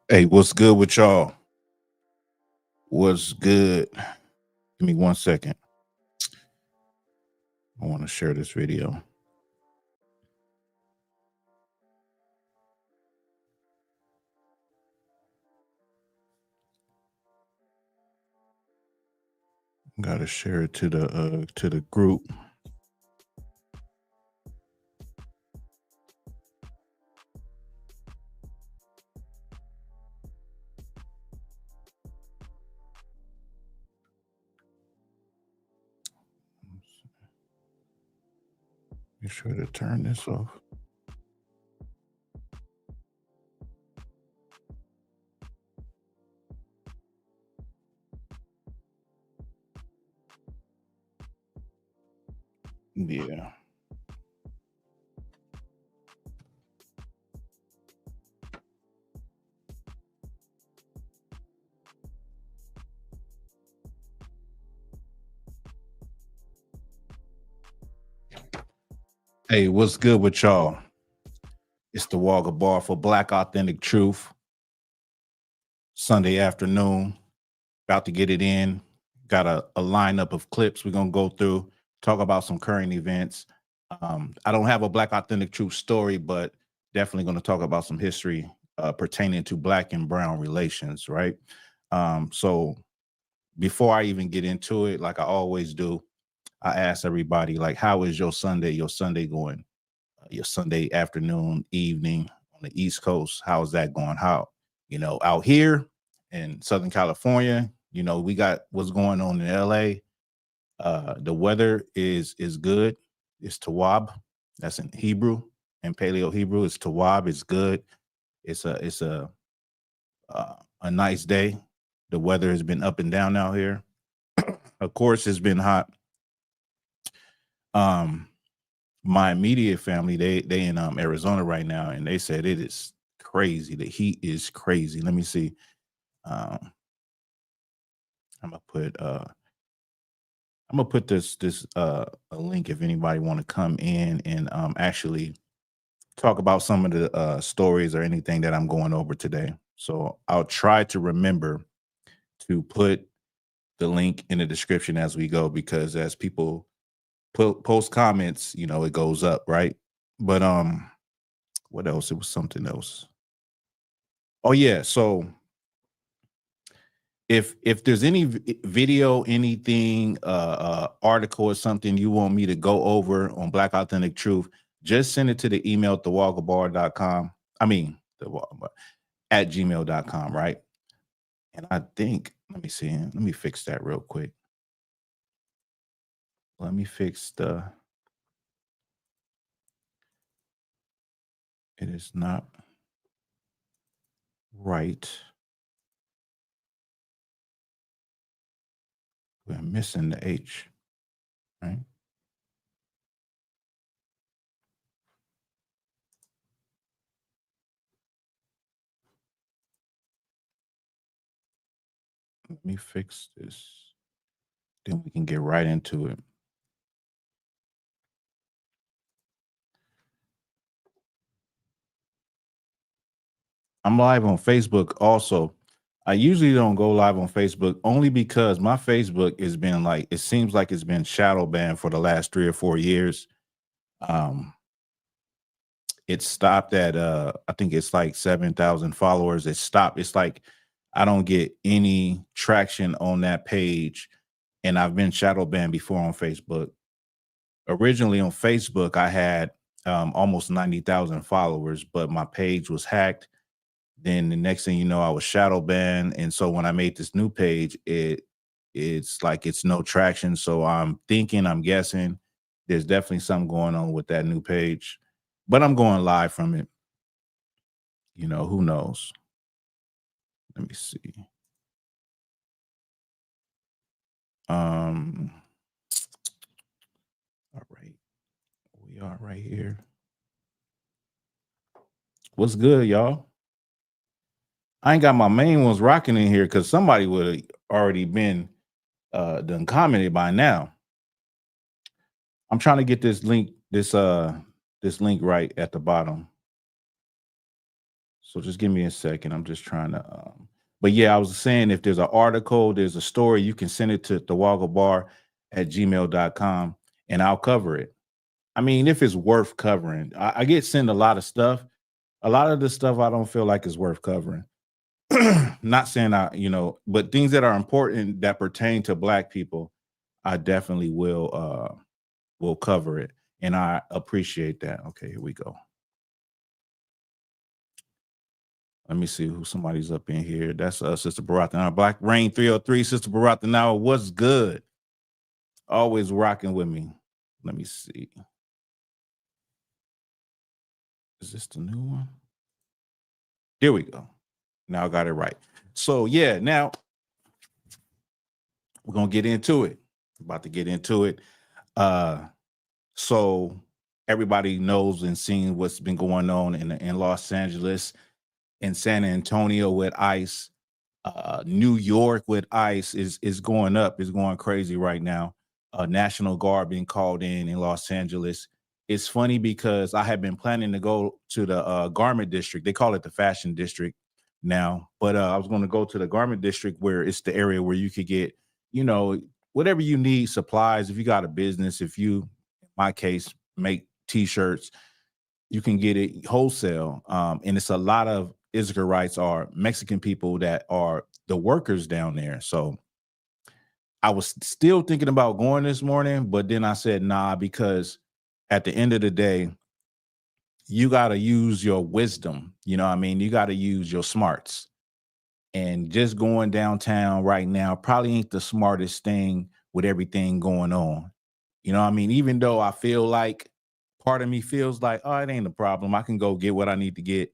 Hey, what's good with y'all? What's good? Give me 1 second. I want to share this video. Got to share it to the group. Be sure to turn this off. Yeah. Hey, what's good with y'all? It's the Thawahgabar for Black Authentic Truth. Sunday afternoon. About to get it in. Got a lineup of clips we're gonna go through, talk about some current events. I don't have a Black Authentic Truth story, but definitely going to talk about some history pertaining to Black and Brown relations, right? So before I even get into it, like I always do, I ask everybody, like, how is your Sunday going? Your Sunday afternoon, evening on the East Coast, how's that going? How, out here in Southern California, we got what's going on in LA. The weather is good. It's Tawab. That's in Hebrew and Paleo Hebrew. It's Tawab. It's good. It's a nice day. The weather has been up and down out here. Of course, it's been hot. My immediate family, they in Arizona right now, and they said it is crazy. The heat is crazy. Let me see. I'm gonna put this a link if anybody want to come in and actually talk about some of the stories or anything that I'm going over today. So I'll try to remember to put the link in the description as we go, because as people post comments, it goes up, right? But what else? It was something else. Oh yeah, so if there's any video, anything, article or something you want me to go over on Black Authentic Truth, just send it to the email thawahgabar.com. I mean, at gmail.com, right? And I think, let me see, let me fix that real quick. Let me fix it is not right. We're missing the H, right? Let me fix this. Then we can get right into it. I'm live on Facebook also. I usually don't go live on Facebook only because my Facebook has been like, it seems like it's been shadow banned for the last 3 or 4 years. It stopped at I think it's like 7,000 followers. It stopped. It's like I don't get any traction on that page, and I've been shadow banned before on Facebook. Originally on Facebook, I had almost 90,000 followers, but my page was hacked. Then the next thing you know, I was shadow banned, and so when I made this new page, it's like it's no traction. So I'm guessing there's definitely something going on with that new page, but I'm going live from it. Who knows? Let me see. All right, we are right here. What's good, y'all? I ain't got my main ones rocking in here because somebody would have already been done commented by now. I'm trying to get this link right at the bottom. So just give me a second. I'm just trying to, but yeah, I was saying if there's an article, there's a story, you can send it to thawahgabar@gmail.com and I'll cover it. I mean, if it's worth covering, I get sent a lot of stuff. A lot of the stuff I don't feel like is worth covering. Not saying but things that are important that pertain to Black people, I definitely will cover it. And I appreciate that. Okay, here we go. Let me see who somebody's up in here. That's Sister Baratha. Black Rain 303, Sister Baratha. Now, what's good? Always rocking with me. Let me see. Is this the new one? There we go. Now I got it right. So yeah, now we're gonna get into it. About to get into it. So everybody knows and seen what's been going on in Los Angeles, in San Antonio with ICE. New York with ICE is going up, is going crazy right now. National Guard being called in Los Angeles. It's funny because I had been planning to go to the garment district. They call it the fashion district now, but I was going to go to the garment district where it's the area where you could get, whatever you need, supplies. If you got a business, if you, in my case, make t-shirts, you can get it wholesale. And it's a lot of Israelites or Mexican people that are the workers down there. So I was still thinking about going this morning, but then I said, nah, because at the end of the day, you got to use your wisdom. You know what I mean? You got to use your smarts. And just going downtown right now probably ain't the smartest thing with everything going on. You know what I mean? Even though I feel like part of me feels like, oh, it ain't a problem. I can go get what I need to get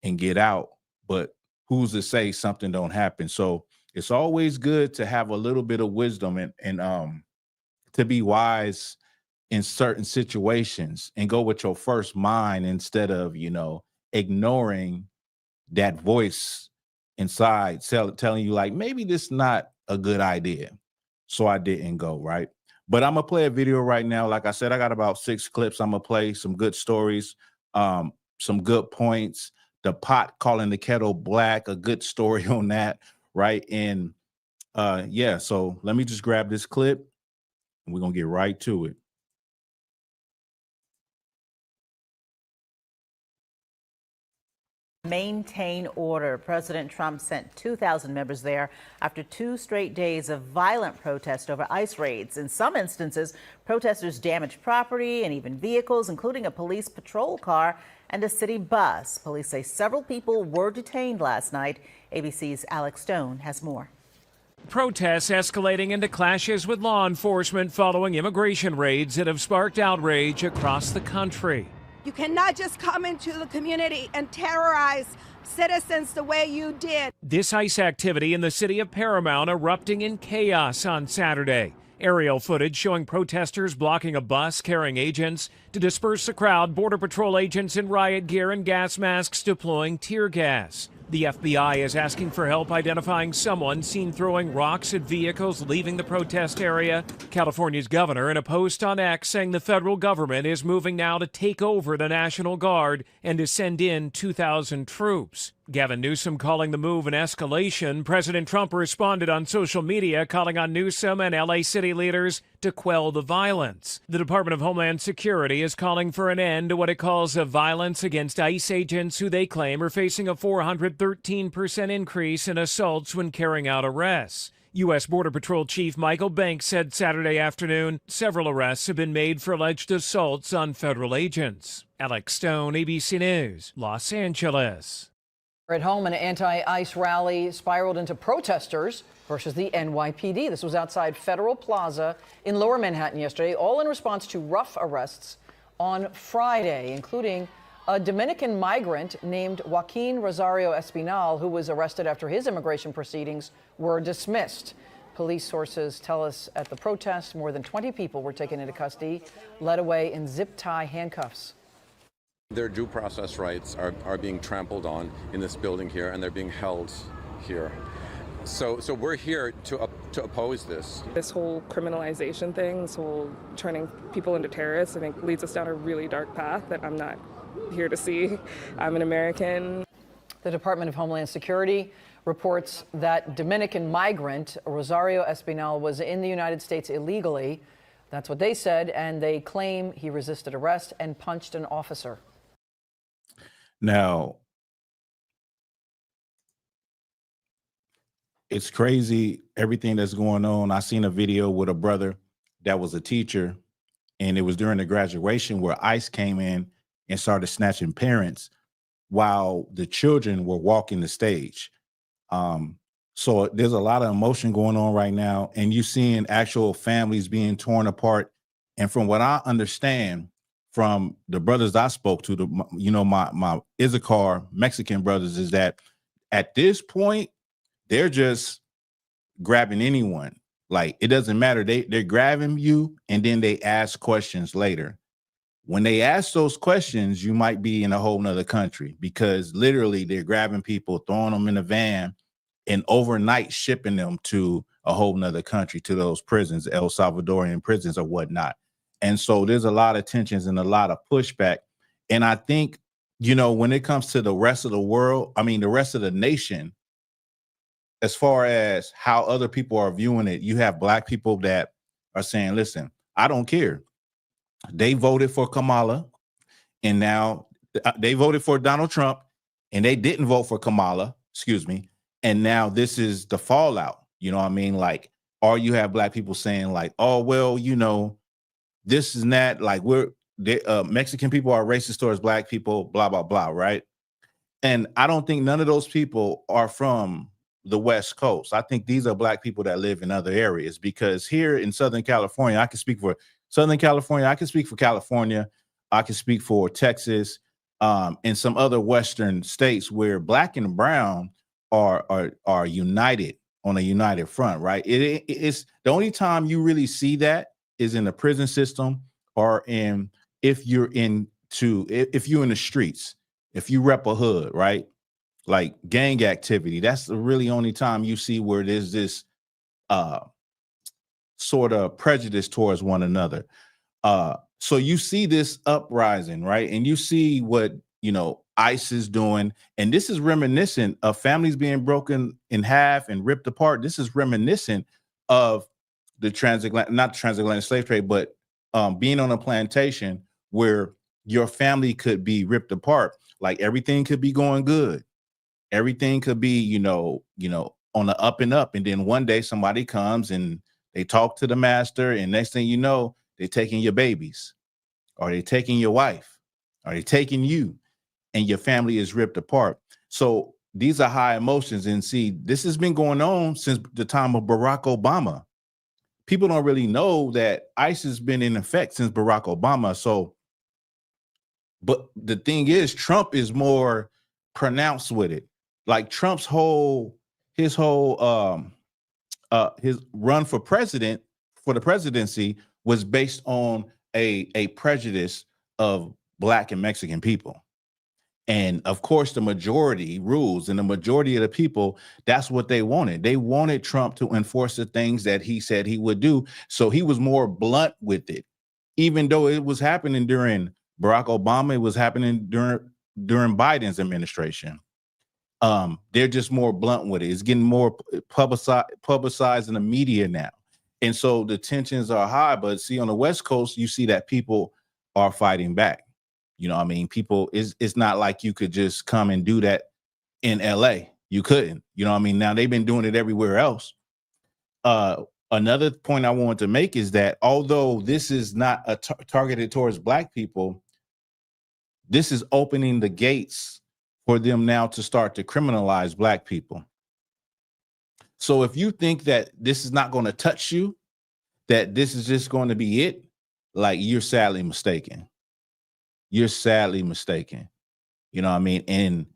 and get out. But who's to say something don't happen? So it's always good to have a little bit of wisdom and to be wise in certain situations and go with your first mind instead of, ignoring that voice inside telling you like, maybe this is not a good idea. So I didn't go, right? But I'm gonna play a video right now. Like I said, I got about 6 clips. I'm gonna play some good stories, some good points. The pot calling the kettle black, a good story on that, right? And yeah, so let me just grab this clip and we're gonna get right to it. Maintain order. President Trump sent 2,000 members there after 2 straight days of violent protest over ICE raids. In some instances, protesters damaged property and even vehicles, including a police patrol car and a city bus. Police say several people were detained last night. ABC's Alex Stone has more. Protests escalating into clashes with law enforcement following immigration raids that have sparked outrage across the country. You cannot just come into the community and terrorize citizens the way you did. This ICE activity in the city of Paramount erupting in chaos on Saturday. Aerial footage showing protesters blocking a bus carrying agents. To disperse the crowd, Border Patrol agents in riot gear and gas masks deploying tear gas. The FBI is asking for help identifying someone seen throwing rocks at vehicles leaving the protest area. California's governor in a post on X saying the federal government is moving now to take over the National Guard and to send in 2,000 troops. Gavin Newsom calling the move an escalation. President Trump responded on social media calling on Newsom and LA city leaders to quell the violence. The Department of Homeland Security is calling for an end to what it calls a violence against ICE agents who they claim are facing a 413% increase in assaults when carrying out arrests. U.S. Border Patrol Chief Michael Banks said Saturday afternoon several arrests have been made for alleged assaults on federal agents. Alex Stone, ABC News, Los Angeles. At home, an anti-ICE rally spiraled into protesters versus the NYPD. This was outside Federal Plaza in Lower Manhattan yesterday, all in response to rough arrests on Friday, including a Dominican migrant named Joaquin Rosario Espinal, who was arrested after his immigration proceedings were dismissed. Police sources tell us at the protest, more than 20 people were taken into custody, led away in zip-tie handcuffs. Their due process rights are being trampled on in this building here, and they're being held here. So we're here to oppose this. This whole criminalization thing, this whole turning people into terrorists, I think leads us down a really dark path that I'm not here to see. I'm an American. The Department of Homeland Security reports that Dominican migrant Rosario Espinal was in the United States illegally. That's what they said, and they claim he resisted arrest and punched an officer. Now, it's crazy, everything that's going on. I seen a video with a brother that was a teacher, and it was during the graduation where ICE came in and started snatching parents while the children were walking the stage. So there's a lot of emotion going on right now, and you're seeing actual families being torn apart. And from what I understand from the brothers I spoke to, my Issachar Mexican brothers, is that at this point, they're just grabbing anyone. Like, it doesn't matter. They're grabbing you, and then they ask questions later. When they ask those questions, you might be in a whole nother country, because literally they're grabbing people, throwing them in a van, and overnight shipping them to a whole nother country, to those prisons, El Salvadorian prisons or whatnot. And so there's a lot of tensions and a lot of pushback. And I think, when it comes to the rest of the world, the rest of the nation, as far as how other people are viewing it, you have Black people that are saying, listen, I don't care. They voted for Kamala, and now they voted for Donald Trump, and they didn't vote for Kamala, and now this is the fallout. Like, or you have Black people saying like, oh, well, this and that, like Mexican people are racist towards Black people, blah, blah, blah, right? And I don't think none of those people are from the West Coast. I think these are Black people that live in other areas, because here in Southern California, I can speak for Southern California, I can speak for California, I can speak for Texas, and some other Western states where Black and brown are united on a united front, right? It's the only time you really see that is in the prison system, or if you're in the streets, if you rep a hood, right? Like gang activity, that's the really only time you see where there's this sort of prejudice towards one another. So you see this uprising, right? And you see what, ICE is doing. And this is reminiscent of families being broken in half and ripped apart. This is reminiscent of the not transatlantic slave trade, but being on a plantation where your family could be ripped apart. Like, everything could be going good. Everything could be, on the up and up. And then one day somebody comes and they talk to the master, and next thing you know, they're taking your babies, or they're taking your wife, or they're taking you, and your family is ripped apart. So these are high emotions. And see, this has been going on since the time of Barack Obama. People don't really know that ICE has been in effect since Barack Obama. So, but the thing is, Trump is more pronounced with it. Like, Trump's his run for the presidency was based on a prejudice of Black and Mexican people. And of course, the majority rules, and the majority of the people, that's what they wanted. They wanted Trump to enforce the things that he said he would do. So he was more blunt with it, even though it was happening during Barack Obama, it was happening during Biden's administration. They're just more blunt with it. It's getting more publicized in the media now. And so the tensions are high. But see, on the West Coast, you see that people are fighting back. People, it's not like you could just come and do that in LA. You couldn't, Now they've been doing it everywhere else. Another point I wanted to make is that although this is not targeted towards Black people, this is opening the gates for them now to start to criminalize Black people. So if you think that this is not going to touch you, that this is just going to be it, like, you're sadly mistaken. You're sadly mistaken. And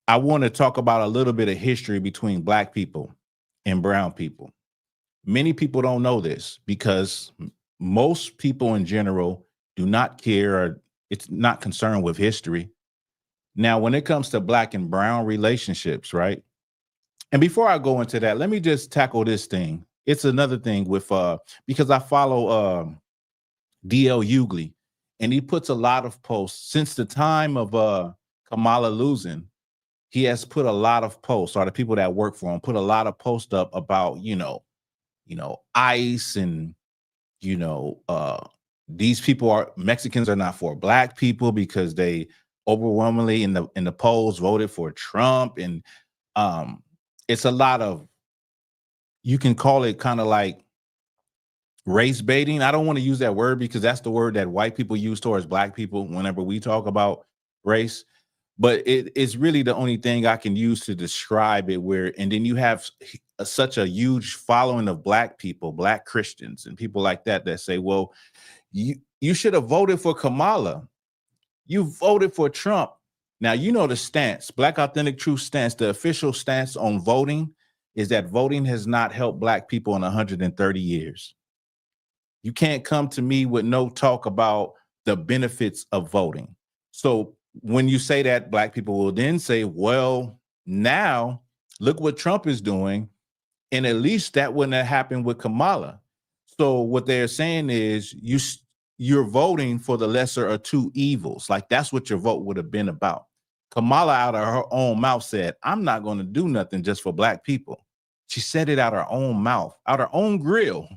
I want to talk about a little bit of history between Black people and brown people. Many people don't know this, because most people in general do not care, or it's not concerned with history. Now, when it comes to Black and brown relationships, right? And before I go into that, let me just tackle this thing. It's another thing with, because I follow D.L. Hughley, and he puts a lot of posts since the time of Kamala losing. he has put a lot of posts, or the people that work for him put a lot of posts up about, ICE and, these Mexicans are not for black people because they overwhelmingly in the polls voted for Trump. And it's a lot of, you can call it kind of like race baiting. I don't want to use that word because that's the word that white people use towards black people whenever we talk about race. But it's really the only thing I can use to describe it, and then you have such a huge following of black people, black Christians and people like that say, well, you should have voted for Kamala. You voted for Trump. Now, the stance, Black Authentic Truth stance, the official stance on voting is that voting has not helped black people in 130 years. You can't come to me with no talk about the benefits of voting. So when you say that, black people will then say, well, now look what Trump is doing. And at least that wouldn't have happened with Kamala. So what they're saying is you're voting for the lesser of two evils. Like that's what your vote would have been about. Kamala out of her own mouth said, I'm not going to do nothing just for black people. She said it out her own mouth, out her own grill.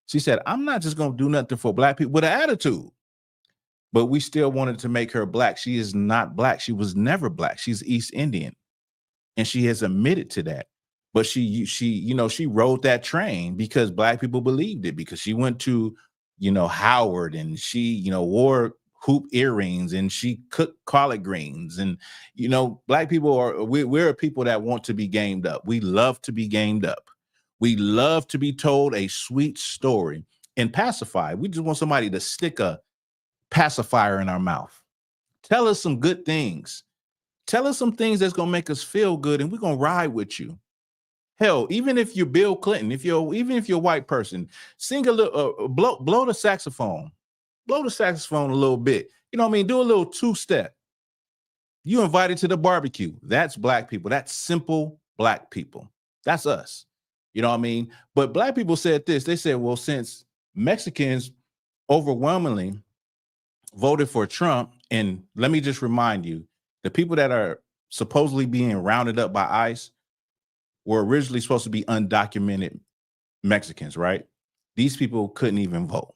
She said, I'm not just going to do nothing for black people with an attitude. But we still wanted to make her black. She is not black. She was never black. She's East Indian. And she has admitted to that. But she rode that train because black people believed it, because she went to, Howard, and she, wore hoop earrings and she cooked collard greens. And, black people we're a people that want to be gamed up. We love to be gamed up. We love to be told a sweet story and pacified. We just want somebody to stick a pacifier in our mouth. Tell us some good things. Tell us some things that's going to make us feel good, and we're going to ride with you. Hell, even if you're Bill Clinton, even if you're a white person, sing a little, blow the saxophone. Blow the saxophone a little bit. You know what I mean? Do a little two-step. You invited to the barbecue. That's black people. That's simple black people. That's us. You know what I mean? But black people said this. They said, well, since Mexicans overwhelmingly voted for Trump, and let me just remind you, the people that are supposedly being rounded up by ICE were originally supposed to be undocumented Mexicans, right? These people couldn't even vote.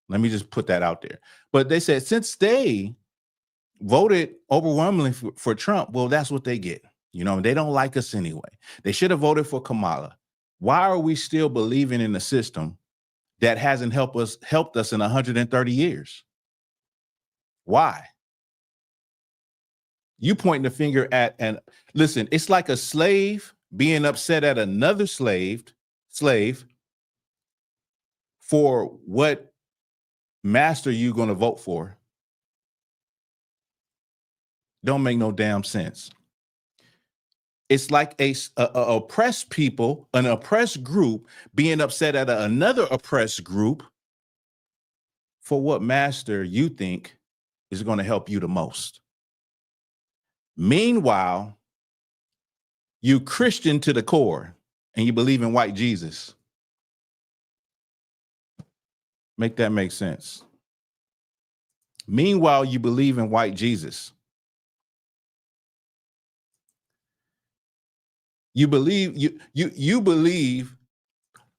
Let me just put that out there. But they said since they voted overwhelmingly for Trump, well, that's what they get. They don't like us anyway. They should have voted for Kamala. Why are we still believing in a system that hasn't helped us in 130 years? Why? You pointing the finger at, and listen, it's like a slave being upset at another slave for what master you going to vote for. Don't make no damn sense. It's like a oppressed people, an oppressed group being upset at another oppressed group for what master you think is going to help you the most. Meanwhile, you Christian to the core and you believe in white Jesus. Make that make sense. Meanwhile, you believe in white Jesus. You believe you believe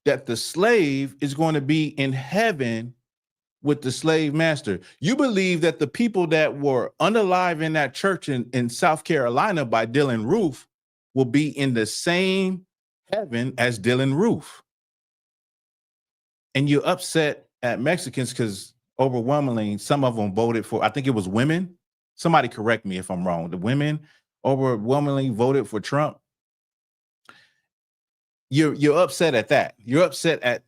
that the slave is going to be in heaven with the slave master. You believe that the people that were unalive in that church in South Carolina by Dylan Roof will be in the same heaven as Dylan Roof. And you're upset at Mexicans because overwhelmingly some of them voted for, I think it was women. Somebody correct me if I'm wrong. The women overwhelmingly voted for Trump. You're upset at that. You're upset at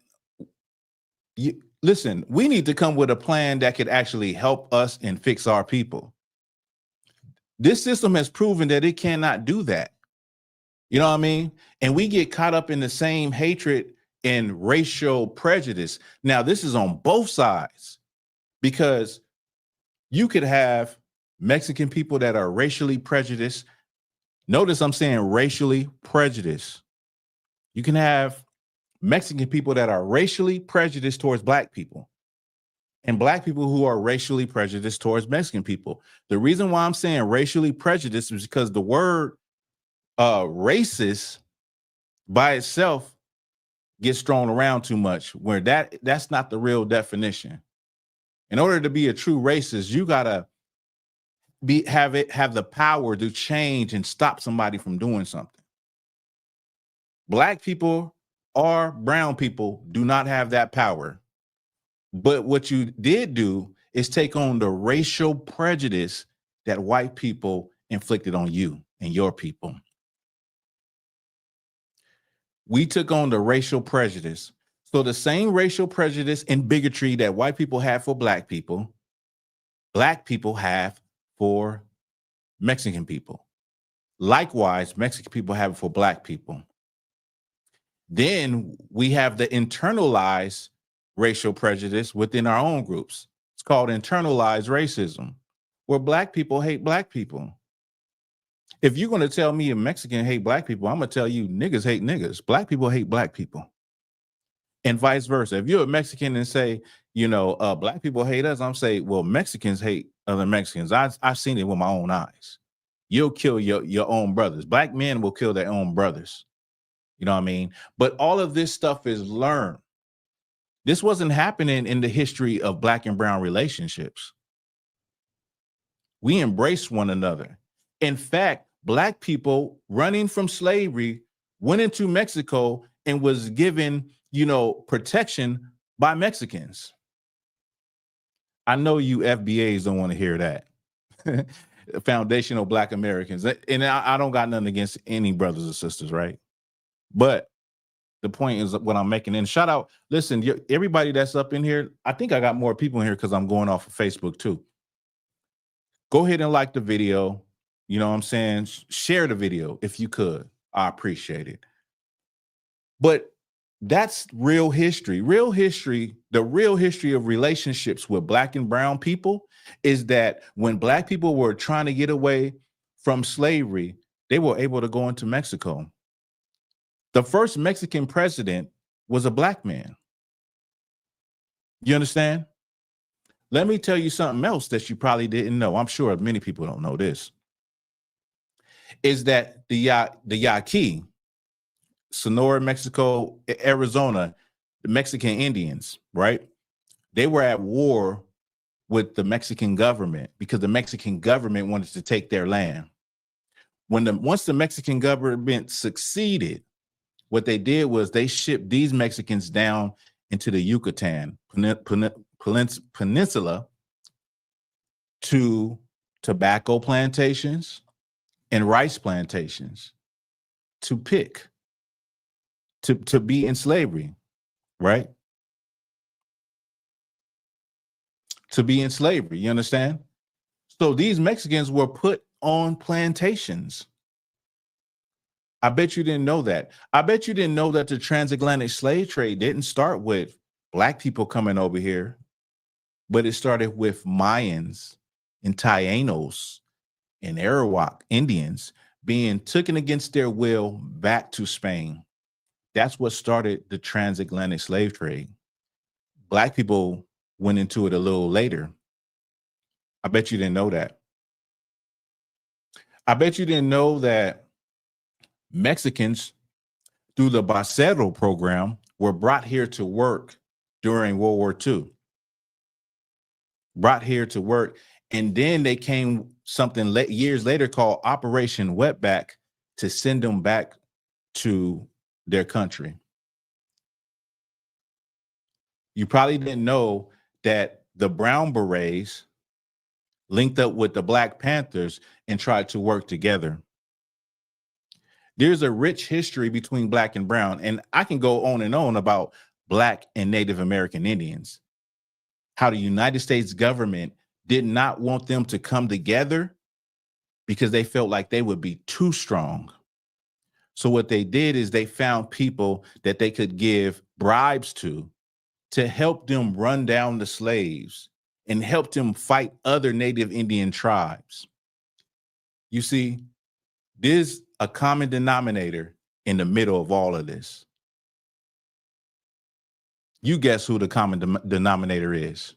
you. Listen, we need to come with a plan that could actually help us and fix our people. This system has proven that it cannot do that. You know what I mean? And we get caught up in the same hatred and racial prejudice. Now, this is on both sides, because you could have Mexican people that are racially prejudiced. Notice I'm saying racially prejudiced. You can have Mexican people that are racially prejudiced towards black people, and black people who are racially prejudiced towards Mexican people. The reason why I'm saying racially prejudiced is because the word racist by itself gets thrown around too much, where that's not the real definition. In order to be a true racist, you gotta have the power to change and stop somebody from doing something. Black people or brown people do not have that power. But what you did do is take on the racial prejudice that white people inflicted on you and your people. We took on the racial prejudice. So the same racial prejudice and bigotry that white people have for black people have for Mexican people. Likewise, Mexican people have it for black people. Then we have the internalized racial prejudice within our own groups. It's called internalized racism, where black people hate black people. If you're going to tell me a Mexican hate black people, I'm going to tell you niggas hate niggas. Black people hate black people. And vice versa. If you're a Mexican and say, black people hate us, I'm saying, well, Mexicans hate other Mexicans. I've seen it with my own eyes. You'll kill your own brothers. Black men will kill their own brothers. You know what I mean? But all of this stuff is learned. This wasn't happening in the history of black and brown relationships. We embraced one another. In fact, black people running from slavery went into Mexico and was given, protection by Mexicans. I know you FBAs don't want to hear that. Foundational Black Americans. And I don't got nothing against any brothers or sisters, right? But the point is what I'm making. And shout out, listen, everybody that's up in here, I think I got more people in here because I'm going off of Facebook too. Go ahead and like the video. You know what I'm saying? Share the video if you could. I appreciate it. But that's real history. Real history, the real history of relationships with black and brown people is that when black people were trying to get away from slavery, they were able to go into Mexico. The first Mexican president was a black man. You understand? Let me tell you something else that you probably didn't know. I'm sure many people don't know this. Is that the Yaqui, Sonora, Mexico, Arizona, the Mexican Indians, right? They were at war with the Mexican government because the Mexican government wanted to take their land. Once the Mexican government succeeded, what they did was they shipped these Mexicans down into the Yucatan Peninsula to tobacco plantations and rice plantations to pick, to be in slavery, right? To be in slavery, you understand? So these Mexicans were put on plantations. I bet you didn't know that. I bet you didn't know that the transatlantic slave trade didn't start with black people coming over here, but it started with Mayans and Taínos and Arawak Indians being taken against their will back to Spain. That's what started the transatlantic slave trade. Black people went into it a little later. I bet you didn't know that. I bet you didn't know that Mexicans, through the Bracero program, were brought here to work during World War II. Brought here to work. And then they came something years later called Operation Wetback to send them back to their country. You probably didn't know that the Brown Berets linked up with the Black Panthers and tried to work together. There's a rich history between black and brown, and I can go on and on about black and Native American Indians. How the United States government did not want them to come together because they felt like they would be too strong. So what they did is they found people that they could give bribes to help them run down the slaves and help them fight other Native Indian tribes. You see, there's a common denominator in the middle of all of this. You guess who the common denominator is.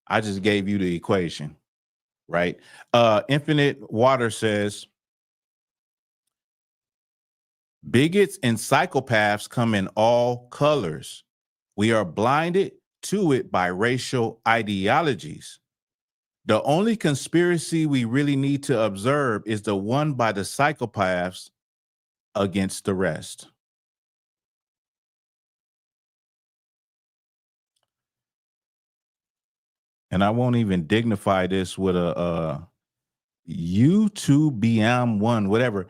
I just gave you the equation, right? Infinite Water says, Bigots and psychopaths come in all colors. We are blinded to it by racial ideologies. The only conspiracy we really need to observe is the one by the psychopaths against the rest. And I won't even dignify this with a YouTube beyond one, whatever.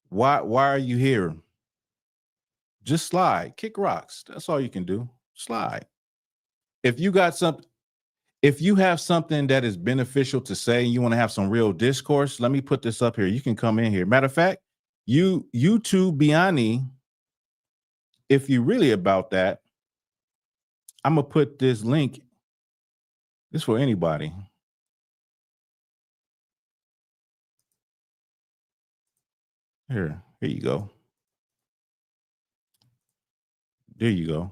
Why are you here? Just slide, kick rocks. That's all you can do. Slide. If you got something, if you have something that is beneficial to say and you want to have some real discourse, let me put this up here. You can come in here. Matter of fact, YouTube Biani, if you really about that, I'm gonna put this link. This for anybody. Here you go. There you go.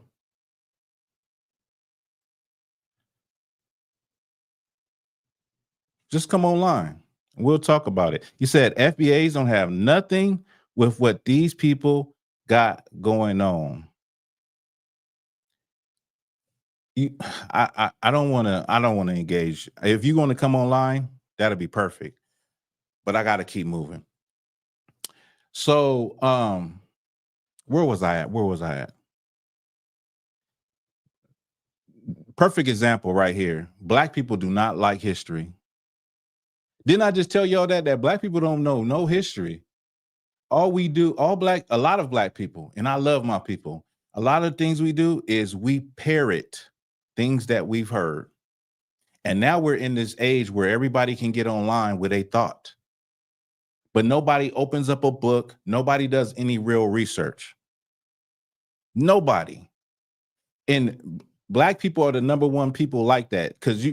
Just come online. We'll talk about it. You said FBAs don't have nothing with what these people got going on. I don't want to engage. If you're going to come online, that'll be perfect. But I got to keep moving. So, where was I at? Perfect example right here. Black people do not like history. Didn't I just tell y'all that Black people don't know no history? A lot of Black people, and I love my people, a lot of things we do is we parrot things that we've heard. And now we're in this age where everybody can get online with a thought. But nobody opens up a book. Nobody does any real research. Nobody. And Black people are the number one people like that, because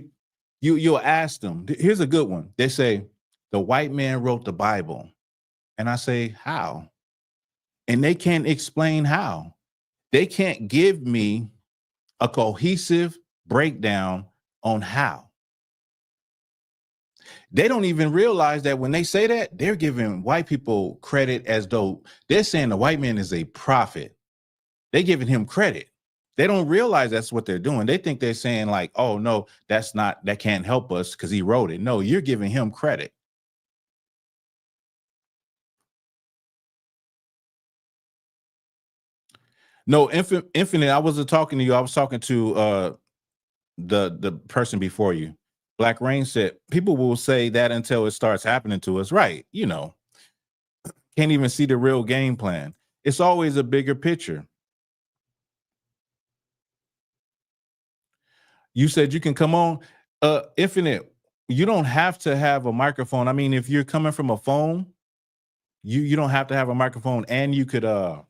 you'll ask them. Here's a good one. They say, the white man wrote the Bible. And I say, how? And they can't explain how. They can't give me a cohesive breakdown on how. They don't even realize that when they say that, they're giving white people credit as though they're saying the white man is a prophet. They're giving him credit. They don't realize that's what they're doing. They think they're saying like, oh, no, that can't help us because he wrote it. No, you're giving him credit. No, Infinite, I wasn't talking to you. I was talking to the person before you. Black Rain said, people will say that until it starts happening to us. Right. You know, can't even see the real game plan. It's always a bigger picture. You said you can come on. Infinite, you don't have to have a microphone. I mean, if you're coming from a phone, you don't have to have a microphone, and you don't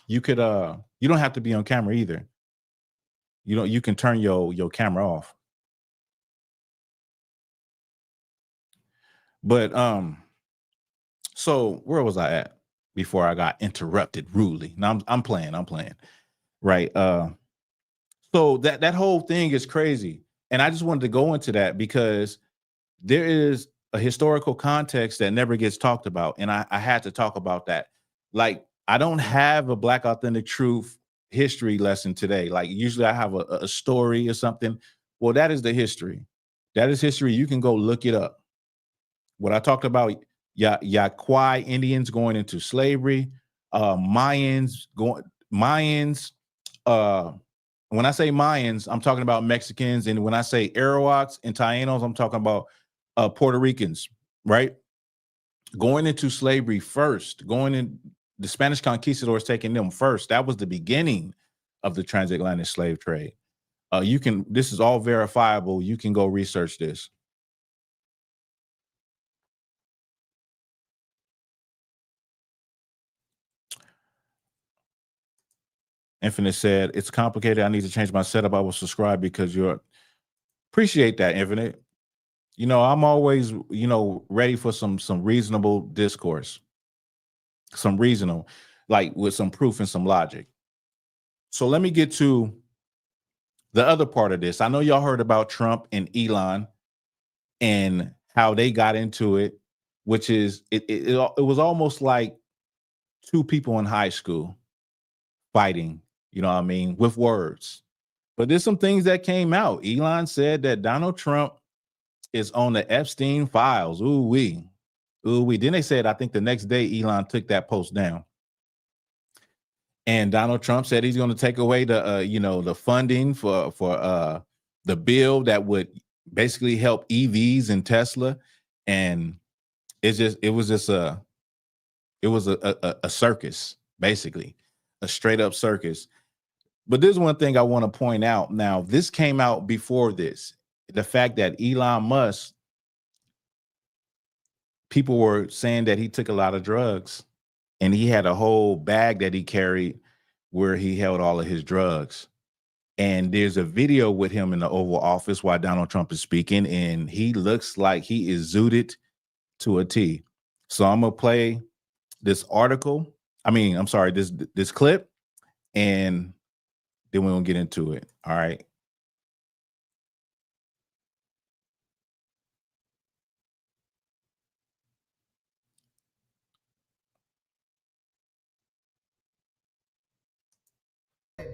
have to be on camera either. You can turn your camera off. But so where was I at before I got interrupted rudely? Now I'm playing. Right. So that whole thing is crazy. And I just wanted to go into that because there is a historical context that never gets talked about. And I had to talk about that. Like, I don't have a Black Authentic Truth history lesson today. Like, usually I have a story or something. Well, that is the history. That is history. You can go look it up. What I talked about, Yaquai Indians going into slavery, Mayans. When I say Mayans, I'm talking about Mexicans. And when I say Arawaks and Tainos, I'm talking about Puerto Ricans, right? Going into slavery first, the Spanish conquistadors taking them first. That was the beginning of the transatlantic slave trade. This is all verifiable. You can go research this. Infinite said, it's complicated. I need to change my setup. I will subscribe because appreciate that, Infinite. I'm always, ready for some reasonable discourse, some reasonable, like with some proof and some logic. So let me get to the other part of this. I know y'all heard about Trump and Elon and how they got into it, which is, it was almost like two people in high school fighting, you know what I mean, with words. But there's some things that came out. Elon said that Donald Trump is on the Epstein files. Ooh wee. Ooh wee. Then they said, I think the next day Elon took that post down. And Donald Trump said he's going to take away the the funding for the bill that would basically help EVs and Tesla. And it was a circus, basically, a straight up circus. But there's one thing I want to point out. Now, this came out before this. The fact that Elon Musk, people were saying that he took a lot of drugs and he had a whole bag that he carried where he held all of his drugs. And there's a video with him in the Oval Office while Donald Trump is speaking, and he looks like he is zooted to a T. So I'm going to play this article. This clip, and then we're going to get into it. All right.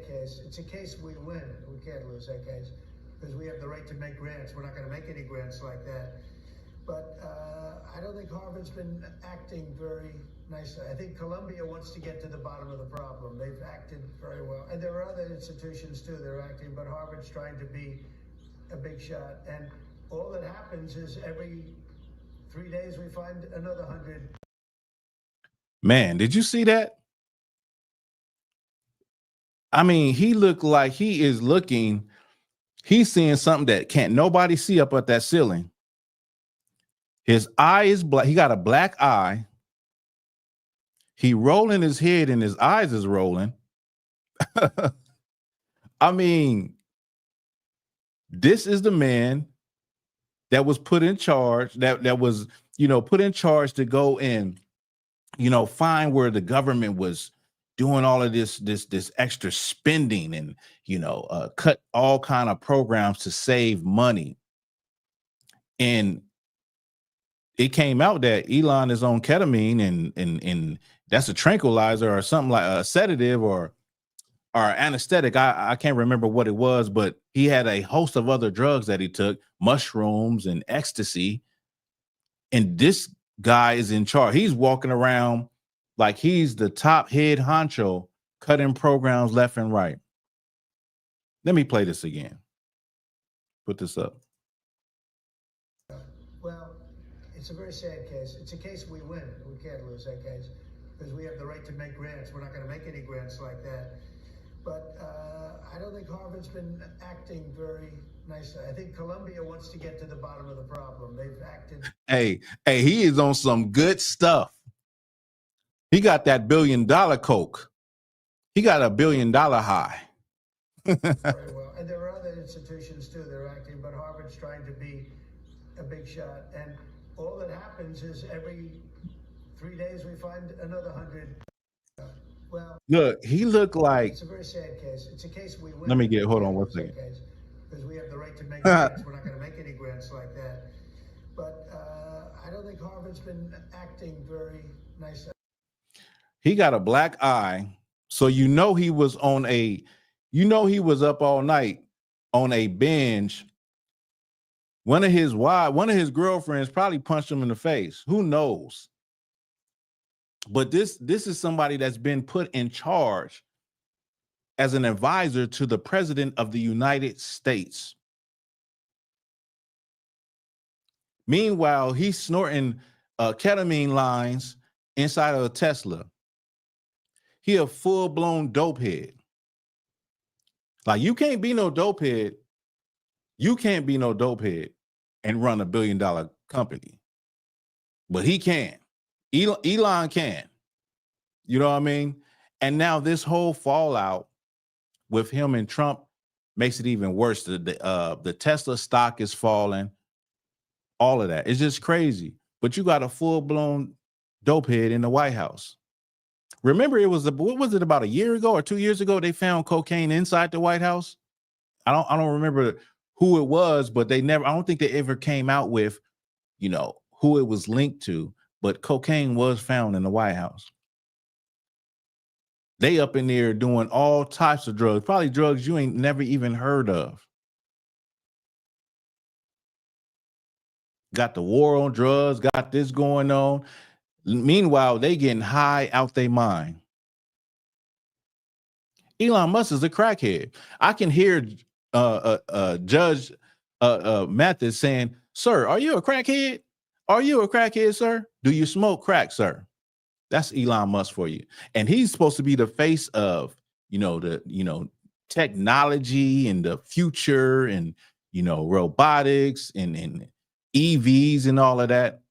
Case. It's a case we win. We can't lose that case because we have the right to make grants. We're not going to make any grants like that. But I don't think Harvard's been acting very nicely. I think Columbia wants to get to the bottom of the problem. They've acted very well. And there are other institutions too that are acting, but Harvard's trying to be a big shot. And all that happens is every 3 days we find another 100. Man, did you see that? I mean, he looked like he's seeing something that can't nobody see up at that ceiling. His eye is black. He got a black eye. He rolling his head and his eyes is rolling. I mean, this is the man that was put in charge, that was, put in charge to go and, find where the government was doing all of this extra spending and, cut all kind of programs to save money. And it came out that Elon is on ketamine and that's a tranquilizer or something like a sedative or anesthetic. I can't remember what it was, but he had a host of other drugs that he took, mushrooms and ecstasy. And this guy is in charge. He's walking around like he's the top head honcho, cutting programs left and right. Let me play this again. Put this up. Well, it's a very sad case. It's a case we win. We can't lose that case because we have the right to make grants. We're not going to make any grants like that. But I don't think Harvard's been acting very nicely. I think Columbia wants to get to the bottom of the problem. They've acted. Hey, he is on some good stuff. He got that $1 billion coke. He got a $1 billion high. Very well. And there are other institutions too that are acting, but Harvard's trying to be a big shot. And all that happens is every 3 days we find another 100. Well, look, he looked like. It's a very sad case. It's a case we win. Let me hold on one second. Because we have the right to make grants. We're not going to make any grants like that. But I don't think Harvard's been acting very nicely. He got a black eye, so he was up all night on a binge. One of his girlfriends probably punched him in the face. Who knows? But this is somebody that's been put in charge as an advisor to the president of the United States. Meanwhile, he's snorting ketamine lines inside of a Tesla. He a full-blown dope head. Like, you can't be no dope head. You can't be no dope head and run $1 billion company. But he can. Elon can. You know what I mean? And now this whole fallout with him and Trump makes it even worse. The Tesla stock is falling. All of that. It's just crazy. But you got a full-blown dope head in the White House. Remember, what was it, about a year ago or 2 years ago, they found cocaine inside the White House? I don't remember who it was, but I don't think they ever came out with, who it was linked to, but cocaine was found in the White House. They up in there doing all types of drugs, probably drugs you ain't never even heard of. Got the war on drugs, got this going on. Meanwhile, they getting high out their mind. Elon Musk is a crackhead. I can hear Judge Mathis saying, "Sir, are you a crackhead? Are you a crackhead, sir? Do you smoke crack, sir?" That's Elon Musk for you. And he's supposed to be the face of, technology and the future and, robotics and EVs and all of that.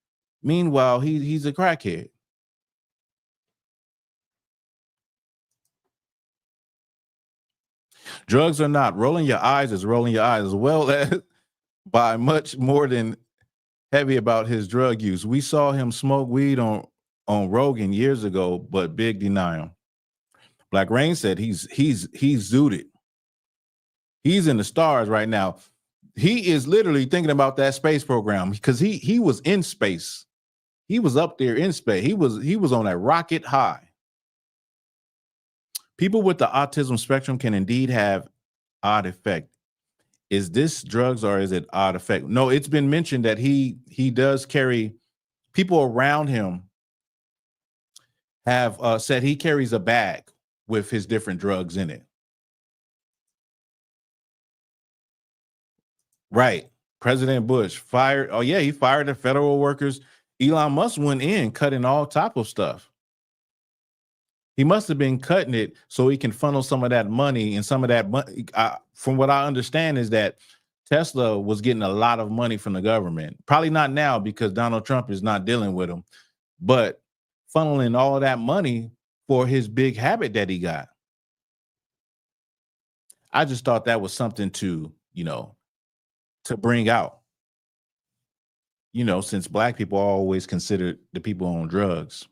Meanwhile, he's a crackhead. Drugs or not, rolling your eyes is rolling your eyes, as well as by much more than heavy about his drug use. We saw him smoke weed on Rogan years ago, but big denial. Black Rain said he's zooted. He's in the stars right now. He is literally thinking about that space program because he was in space. He was up there in space. He was on a rocket high. People with the autism spectrum can indeed have odd effect. Is this drugs or is it odd effect? No, it's been mentioned that he does carry, people around him have said he carries a bag with his different drugs in it. Right. President Bush fired. Oh yeah, he fired the federal workers. Elon Musk went in cutting all type of stuff. He must have been cutting it so he can funnel some of that money, and some of that money, from what I understand, is that Tesla was getting a lot of money from the government. Probably not now because Donald Trump is not dealing with him, but funneling all of that money for his big habit that he got. I just thought that was something to, to bring out. Since Black people are always considered the people on drugs.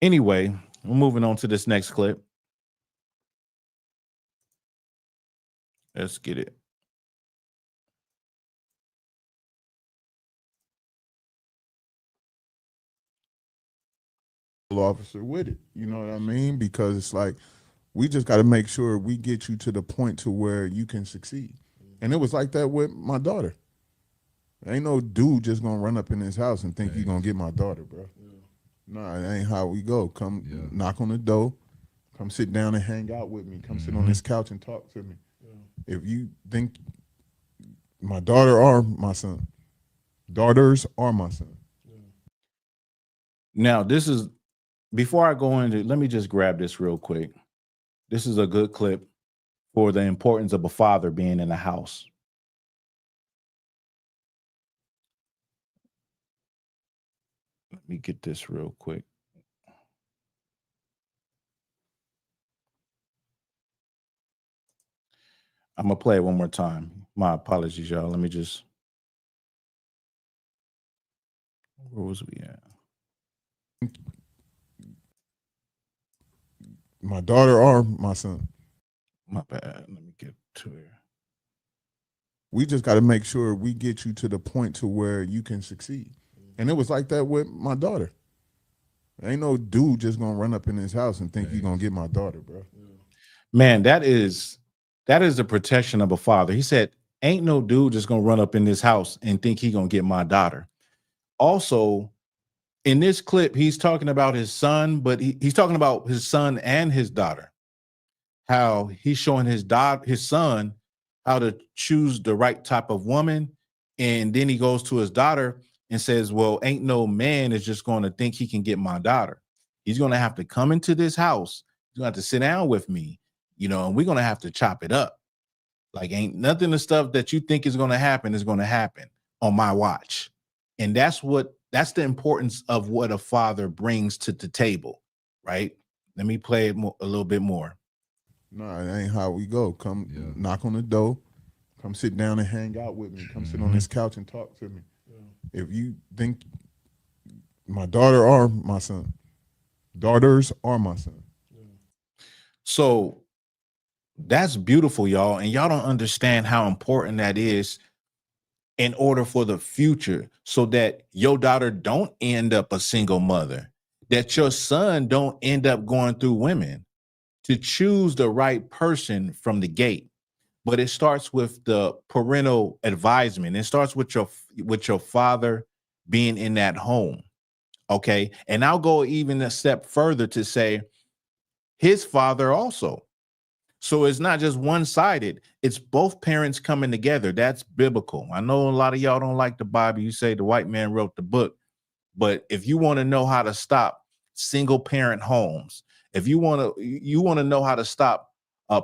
Anyway, we're moving on to this next clip. Let's get it. Officer with it, you know what I mean? Because it's like, we just got to make sure we get you to the point to where you can succeed. And it was like that with my daughter. Ain't no dude just gonna run up in his house and think you're gonna get my daughter, bro. Nah, it ain't how we go. Come knock on the door. Come sit down and hang out with me. Come sit on this couch and talk to me. If you think my daughter or my son, daughters are my son. Now, this is, before I go into, let me just grab this real quick. This is a good clip for the importance of a father being in the house. Let me get this real quick. I'm going to play it one more time. My apologies, y'all. Let me just, where was we at? My daughter or my son. My bad. Let me get to it. We just got to make sure we get you to the point to where you can succeed. And it was like that with my daughter. Ain't no dude just gonna run up in his house and think you're gonna get my daughter, bro. Man, that is the protection of a father. He said, ain't no dude just gonna run up in this house and think he gonna get my daughter. Also, in this clip, he's talking about his son, but he's talking about his son and his daughter. How he's showing his son how to choose the right type of woman. And then he goes to his daughter and says, well, ain't no man is just going to think he can get my daughter. He's going to have to come into this house. He's going to have to sit down with me, and we're going to have to chop it up. Like, ain't nothing, the stuff that you think is going to happen on my watch. And that's the importance of what a father brings to the table, right? Let me play it a little bit more. No, it ain't how we go. Come knock on the door. Come sit down and hang out with me. Come sit on this couch and talk to me. If you think my daughter or my son, daughters are my son. So that's beautiful, y'all. And y'all don't understand how important that is in order for the future, so that your daughter don't end up a single mother. that your son don't end up going through women, to choose the right person from the gate. But it starts with the parental advisement. It starts with your father being in that home. Okay. And I'll go even a step further to say his father also. So it's not just one-sided. It's both parents coming together. That's biblical. I know a lot of y'all don't like the Bible. You say the white man wrote the book. But if you want to know how to stop single parent homes, if you want to know how to stop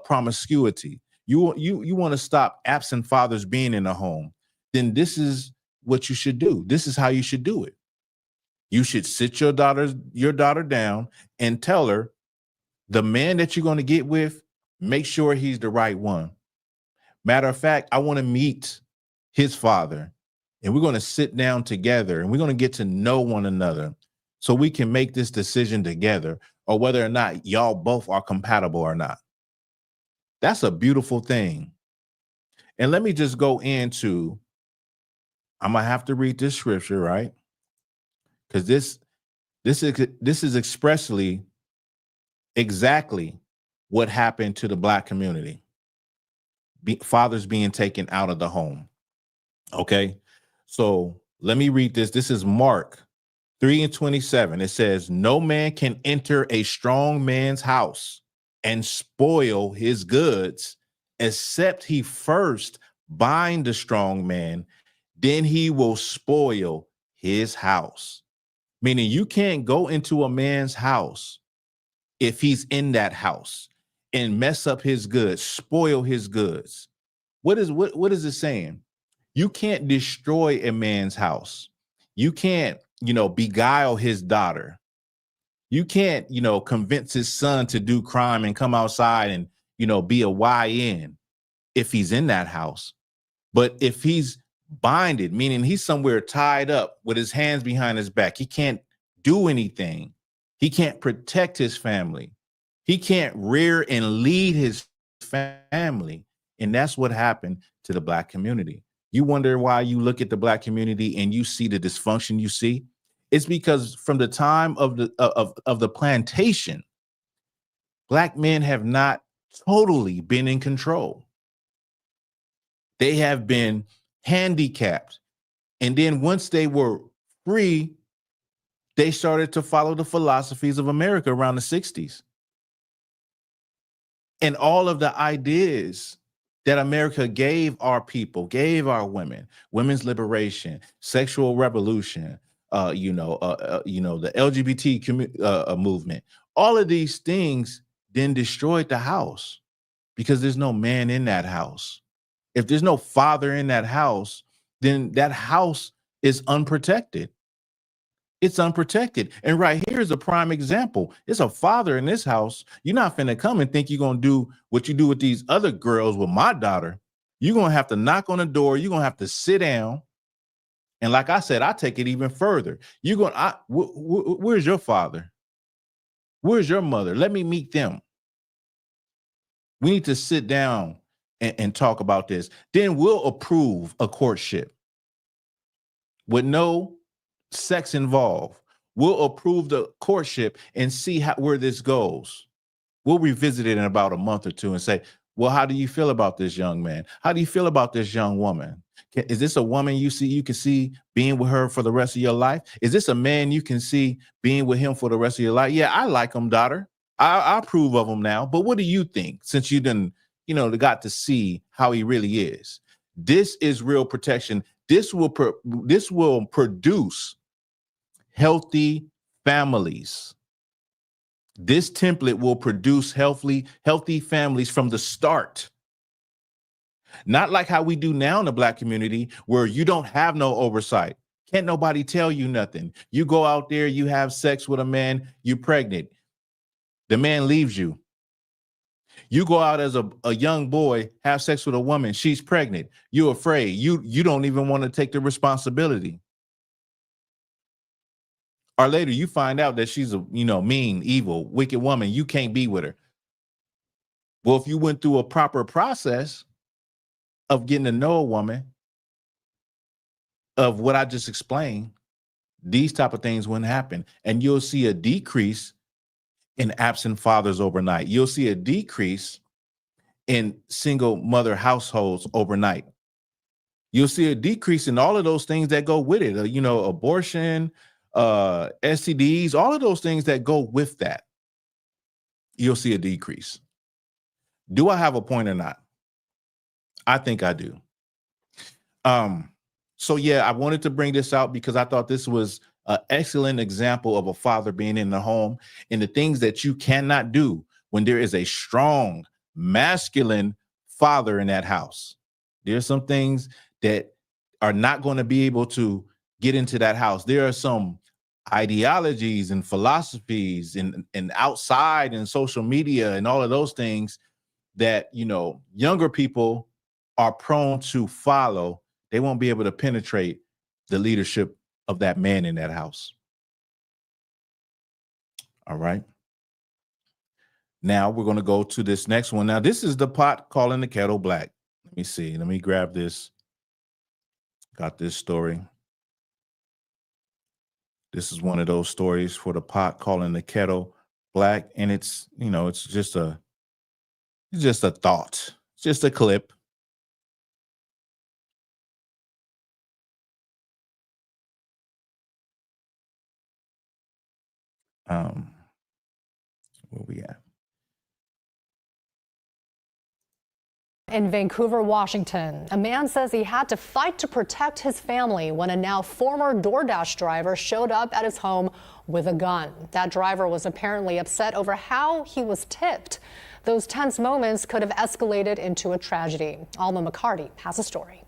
promiscuity, you want to stop absent fathers being in a home, then this is what you should do. This is how you should do it. You should sit your daughter down and tell her, the man that you're going to get with, make sure he's the right one. Matter of fact, I want to meet his father, and we're going to sit down together and we're going to get to know one another so we can make this decision together, or whether or not y'all both are compatible or not. That's a beautiful thing. And let me just go into, I'm going to have to read this scripture, right? Because this is expressly exactly what happened to the Black community. Fathers being taken out of the home. Okay. So let me read this. This is Mark 3:27. It says, no man can enter a strong man's house and spoil his goods, except he first bind the strong man, then he will spoil his house. Meaning you can't go into a man's house if he's in that house and mess up his goods, spoil his goods. What is it saying? You can't destroy a man's house. You can't, beguile his daughter. You can't, convince his son to do crime and come outside and, be a YN if he's in that house. But if he's binded, meaning he's somewhere tied up with his hands behind his back, he can't do anything. He can't protect his family. He can't rear and lead his family. And that's what happened to the Black community. You wonder why you look at the Black community and you see the dysfunction you see? It's because from the time of the plantation, Black men have not totally been in control. They have been handicapped. And then once they were free, they started to follow the philosophies of America around the 60s. And all of the ideas that America gave our people, gave our women, women's liberation, sexual revolution, the LGBT movement, all of these things then destroyed the house because there's no man in that house. If there's no father in that house, then that house is unprotected. It's unprotected. And right here is a prime example. It's a father in this house. You're not finna come and think you're going to do what you do with these other girls with my daughter. You're going to have to knock on the door. You're going to have to sit down. And like I said, I take it even further. Where's your father? Where's your mother? Let me meet them. We need to sit down and talk about this. Then we'll approve a courtship with no sex involved. We'll approve the courtship and see where this goes. We'll revisit it in about a month or two and say, well, how do you feel about this young man? How do you feel about this young woman? Is this a woman you can see being with her for the rest of your life? Is this a man you can see being with him for the rest of your life? Yeah, I like him, daughter. I approve of him now. But what do you think, since you done, got to see how he really is? This is real protection. This will produce healthy families. This template will produce healthy families from the start. Not like how we do now in the Black community, where you don't have no oversight. Can't nobody tell you nothing. You go out there, you have sex with a man, you're pregnant. The man leaves you. You go out as a young boy, have sex with a woman, she's pregnant. You're afraid. You don't even want to take the responsibility. Or later you find out that she's a mean, evil, wicked woman. You can't be with her. Well, if you went through a proper process of getting to know a woman, of what I just explained, these type of things wouldn't happen. And you'll see a decrease in absent fathers overnight. You'll see a decrease in single mother households overnight. You'll see a decrease in all of those things that go with it. Abortion, STDs, all of those things that go with that. You'll see a decrease. Do I have a point or not? I think I do. So yeah, I wanted to bring this out because I thought this was an excellent example of a father being in the home and the things that you cannot do when there is a strong, masculine father in that house. There's some things that are not going to be able to get into that house. There are some ideologies and philosophies and outside and social media and all of those things that, younger people are prone to follow. They won't be able to penetrate the leadership of that man in that house. All right. Now we're going to go to this next one. Now, this is the pot calling the kettle black. Let me see. Let me grab this. Got this story. This is one of those stories for the pot calling the kettle black. And it's, it's just a thought. It's just a clip. Where we at? In Vancouver, Washington, a man says he had to fight to protect his family when a now former DoorDash driver showed up at his home with a gun. That driver was apparently upset over how he was tipped. Those tense moments could have escalated into a tragedy. Alma McCarty has a story.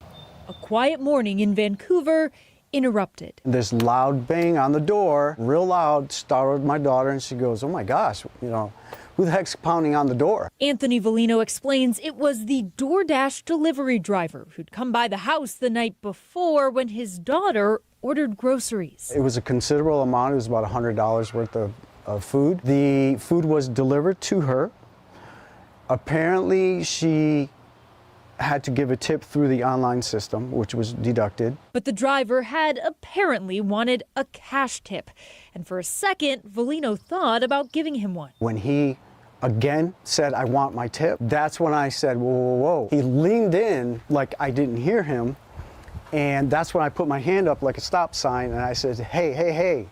A quiet morning in Vancouver interrupted. This loud bang on the door, real loud, startled my daughter, and she goes, "Oh my gosh, who the heck's pounding on the door?" Anthony Volino explains it was the DoorDash delivery driver who'd come by the house the night before when his daughter ordered groceries. It was a considerable amount. It was about $100 worth of food. The food was delivered to her. Apparently, she had to give a tip through the online system, which was deducted. But the driver had apparently wanted a cash tip. And for a second, Volino thought about giving him one. When he again said, "I want my tip," that's when I said, "Whoa, whoa, whoa." He leaned in like I didn't hear him. And that's when I put my hand up like a stop sign and I said, "Hey, hey, hey."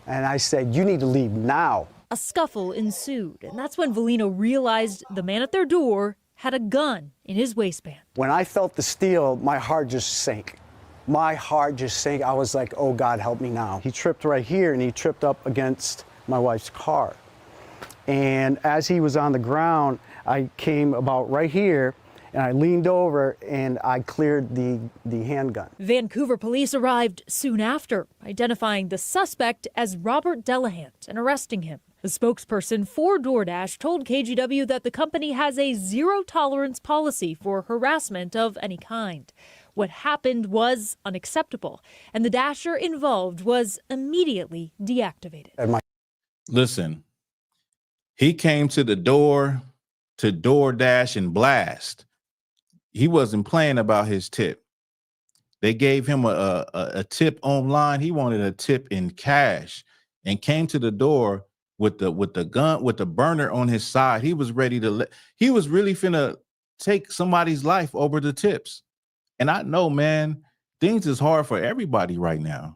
And I said, "You need to leave now." A scuffle ensued. And that's when Volino realized the man at their door had a gun in his waistband. When I felt the steel, my heart just sank. My heart just sank. I was like, "Oh God, help me now." He tripped right here and he tripped up against my wife's car. And as he was on the ground, I came about right here and I leaned over and I cleared the handgun. Vancouver police arrived soon after, identifying the suspect as Robert Delahant and arresting him. The spokesperson for DoorDash told KGW that the company has a zero-tolerance policy for harassment of any kind. What happened was unacceptable, and the Dasher involved was immediately deactivated. Listen, he came to the door to DoorDash and blast. He wasn't playing about his tip. They gave him a tip online. He wanted a tip in cash and came to the door with the gun, with the burner on his side. He was ready to he was really finna take somebody's life over the tips. And I know, man, things is hard for everybody right now.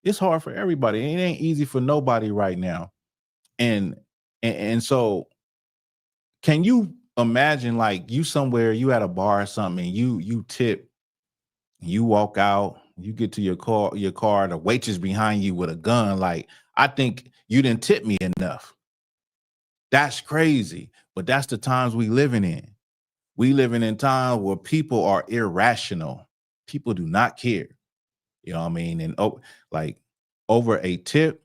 It's hard for everybody. It ain't easy for nobody right now. And so can you imagine, like, you somewhere, you at a bar or something, and you tip, you walk out, you get to your car, the waitress behind you with a gun. Like, I think you didn't tip me enough. That's crazy. But that's the times we living in. We living in times where people are irrational. People do not care. You know what I mean? And like over a tip.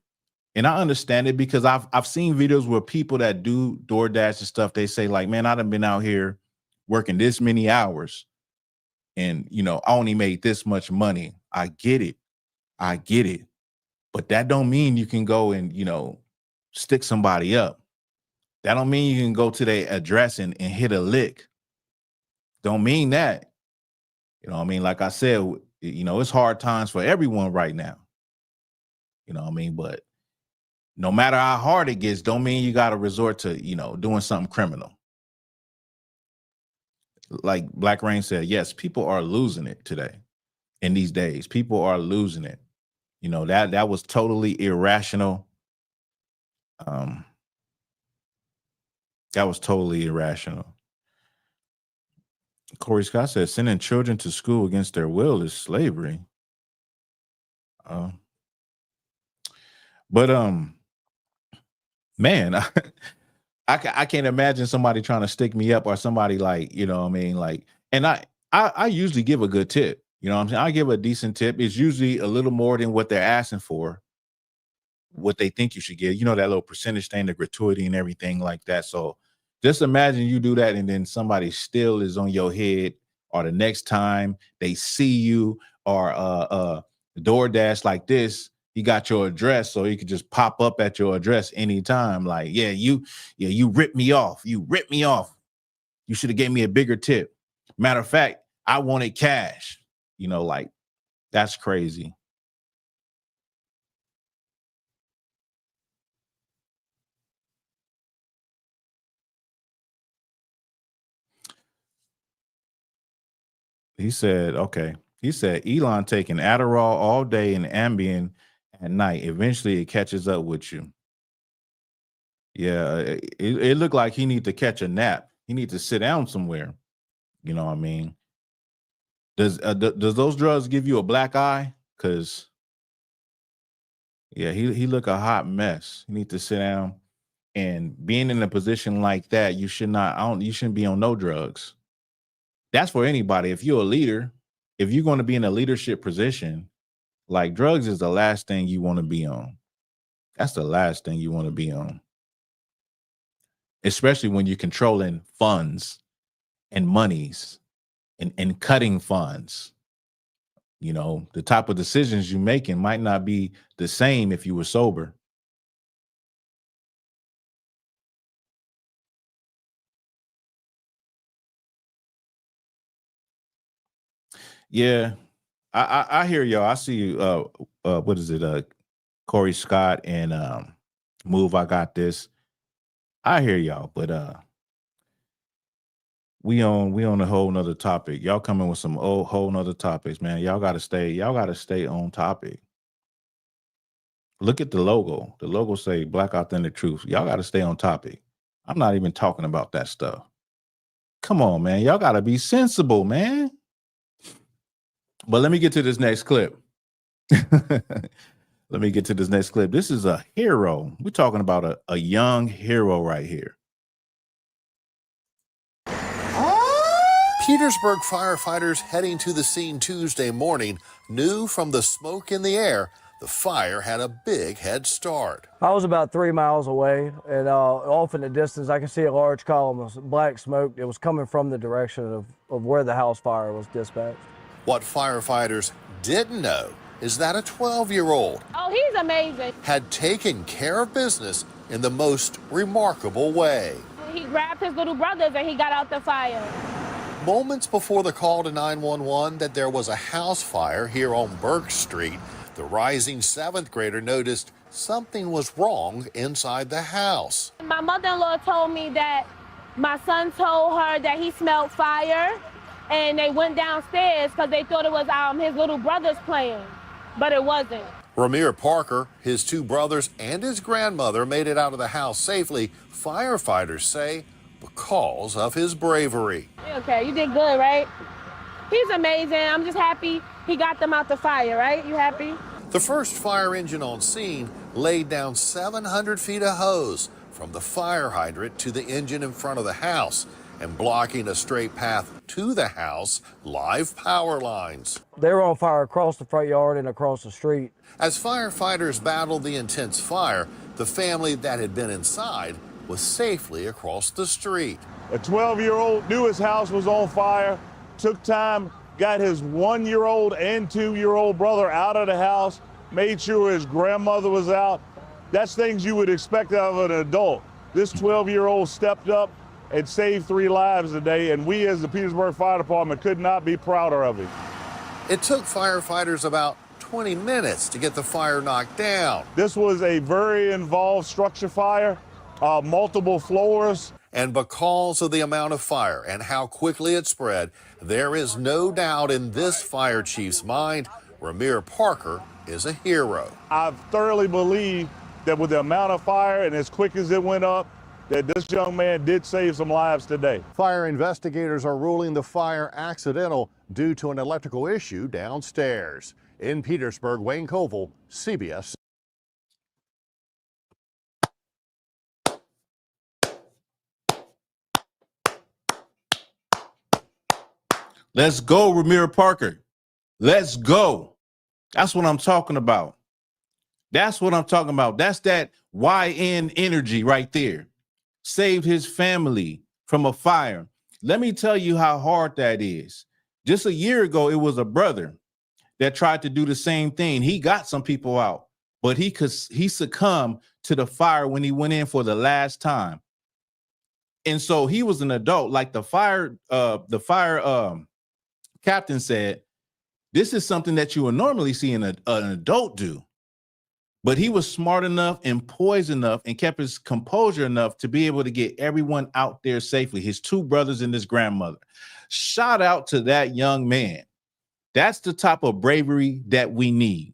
And I understand it because I've seen videos where people that do DoorDash and stuff, they say like, "Man, I done been out here working this many hours and, I only made this much money." I get it. But that don't mean you can go and, stick somebody up. That don't mean you can go to their address and hit a lick. Don't mean that. You know what I mean? Like I said, it's hard times for everyone right now. You know what I mean? But no matter how hard it gets, don't mean you got to resort to, you know, doing something criminal. Like Black Rain said, yes, people are losing it today. In these days, people are losing it. You know, that was totally irrational. That was totally irrational. Corey Scott said, sending children to school against their will is slavery. Man, I can't imagine somebody trying to stick me up or somebody like, you know what I mean? Like, and I usually give a good tip. You know what I'm saying? I give a decent tip. It's usually a little more than what they're asking for, what they think you should get. You know, that little percentage thing, the gratuity and everything like that. So just imagine you do that and then somebody still is on your head, or the next time they see you, or DoorDash like this, he got your address, so he could just pop up at your address anytime. Like, you ripped me off. You ripped me off. You should have gave me a bigger tip. Matter of fact, I wanted cash. You know, like, that's crazy. He said, okay. He said, Elon taking Adderall all day and Ambien at night. Eventually it catches up with you. Yeah, it looked like he need to catch a nap. He need to sit down somewhere. You know what I mean? Does those drugs give you a black eye? Because, yeah, he look a hot mess. You need to sit down. And being in a position like that, you shouldn't be on no drugs. That's for anybody. If you're a leader, if you're going to be in a leadership position, like, drugs is the last thing you want to be on. That's the last thing you want to be on. Especially when you're controlling funds and monies and cutting funds. You know, the type of decisions you're making might not be the same if you were sober. Yeah, I hear y'all. I see you. What is it? Corey Scott and Move. I got this. I hear y'all, but we on a whole nother topic. Y'all coming with some whole nother topics, man. Y'all gotta stay on topic. Look at the logo. The logo say Black Authentic Truth. Y'all gotta stay on topic. I'm not even talking about that stuff. Come on, man. Y'all gotta be sensible, man. But let me get to this next clip. Let me get to this next clip. This is a hero. We're talking about a young hero right here. Petersburg firefighters heading to the scene Tuesday morning knew from the smoke in the air the fire had a big head start. I was about 3 miles away, and off in the distance, I could see a large column of black smoke. It was coming from the direction of where the house fire was dispatched. What firefighters didn't know is that a 12-year-old he's amazing. had taken care of business in the most remarkable way. He grabbed his little brothers and he got out the fire. Moments before the call to 911 that there was a house fire here on Burke Street, the rising 7th grader noticed something was wrong inside the house. My mother-in-law told me that my son told her that he smelled fire, and they went downstairs because they thought it was his little brothers playing, but it wasn't. Ramir Parker, his 2 brothers, and his grandmother made it out of the house safely, firefighters say, because of his bravery. Okay, you did good, right? He's amazing. I'm just happy he got them out the fire, right? You happy? The first fire engine on scene laid down 700 feet of hose from the fire hydrant to the engine in front of the house, and blocking a straight path to the house, live power lines. They were on fire across the front yard and across the street. As firefighters battled the intense fire, the family that had been inside was safely across the street. A 12-year-old knew his house was on fire, took time, got his 1-year-old and 2-year-old brother out of the house, made sure his grandmother was out. That's things you would expect out of an adult. This 12-year-old stepped up and saved 3 lives today, and we as the Petersburg Fire Department could not be prouder of him. It took firefighters about 20 minutes to get the fire knocked down. This was a very involved structure fire, multiple floors. And because of the amount of fire and how quickly it spread, there is no doubt in this fire chief's mind, Ramir Parker is a hero. I thoroughly believe that with the amount of fire and as quick as it went up, that this young man did save some lives today. Fire investigators are ruling the fire accidental due to an electrical issue downstairs. In Petersburg, Wayne Koval, CBS. Let's go, Ramir Parker. Let's go. That's what I'm talking about. That's what I'm talking about. That's that YN energy right there. Saved his family from a fire. Let me tell you how hard that is. Just a year ago, it was a brother that tried to do the same thing. He got some people out, but he succumbed to the fire when he went in for the last time. And so he was an adult. Like the fire captain said, this is something that you would normally see an adult do. But he was smart enough and poised enough and kept his composure enough to be able to get everyone out there safely, his two brothers and his grandmother. Shout out to that young man. That's the type of bravery that we need.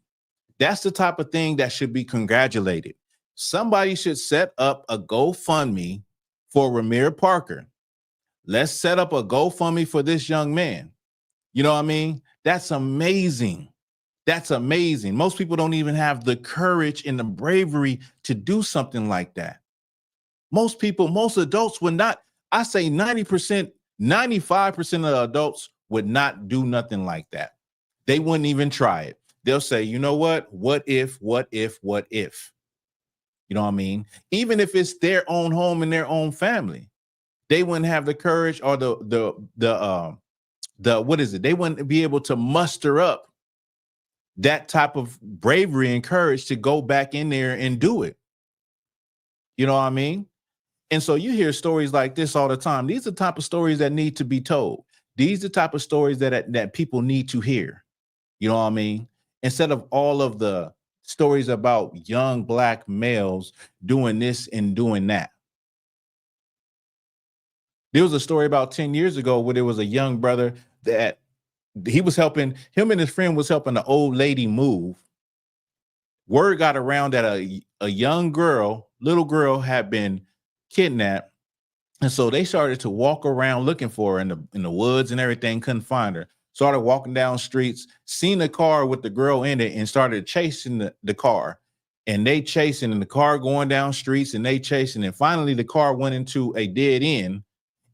That's the type of thing that should be congratulated. Somebody should set up a GoFundMe for Ramir Parker. Let's set up a GoFundMe for this young man. You know what I mean? That's amazing. That's amazing. Most people don't even have the courage and the bravery to do something like that. Most adults would not, I say 90%, 95% of the adults would not do nothing like that. They wouldn't even try it. They'll say, you know what? What if? You know what I mean? Even if it's their own home and their own family, they wouldn't have the courage or what is it? They wouldn't be able to muster up that type of bravery and courage to go back in there and do it. You know what I mean? And so you hear stories like this all the time. These are the type of stories that need to be told. These are the type of stories that people need to hear. You know what I mean? Instead of all of the stories about young Black males doing this and doing that. There was a story about 10 years ago where there was a young brother that he was helping, him and his friend was helping an old lady move. Word got around that a young girl, little girl, had been kidnapped. And so they started to walk around looking for her in the woods and everything, couldn't find her. Started walking down streets, seen a car with the girl in it and started chasing the car. And they chasing, and the car going down streets, and they chasing. And finally the car went into a dead end.